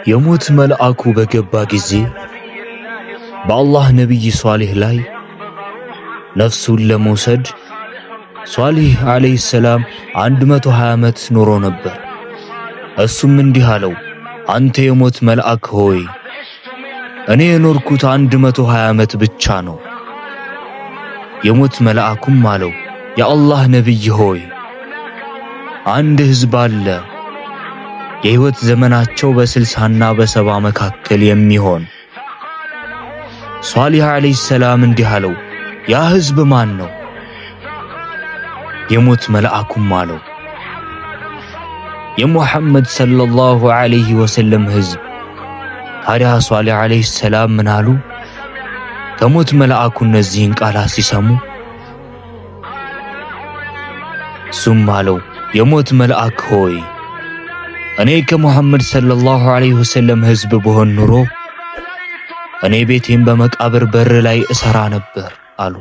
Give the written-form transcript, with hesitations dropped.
የሞት መልአኩ በገባ ጊዜ በአላህ ነቢይ ሷሊህ ላይ ነፍሱን ለመውሰድ ሷሊህ ዓለይሂ ሰላም 120 ዓመት ኖሮ ነበር። እሱም እንዲህ አለው፣ አንተ የሞት መልአክ ሆይ እኔ የኖርኩት 120 ዓመት ብቻ ነው። የሞት መልአኩም አለው፣ የአላህ ነቢይ ሆይ አንድ ሕዝብ አለ የሕይወት ዘመናቸው በ60 እና በ70 መካከል የሚሆን። ሷሊህ ዓለይሂ ሰላም እንዲህ አለው፣ ያ ሕዝብ ማን ነው? የሞት መልአኩም አለው፣ የሙሐመድ ሰለላሁ ዐለይሂ ወሰለም ሕዝብ። ታዲያ ሷሊህ ዓለይሂ ሰላም ምን አሉ? ከሞት መልአኩ እነዚህን ቃላት ሲሰሙ እሱም አለው፣ የሞት መልአክ ሆይ እኔ ከሙሐመድ ሰለላሁ ዐለይሂ ወሰለም ሕዝብ ብሆን ኑሮ እኔ ቤቴን በመቃብር በር ላይ እሰራ ነበር አሉ።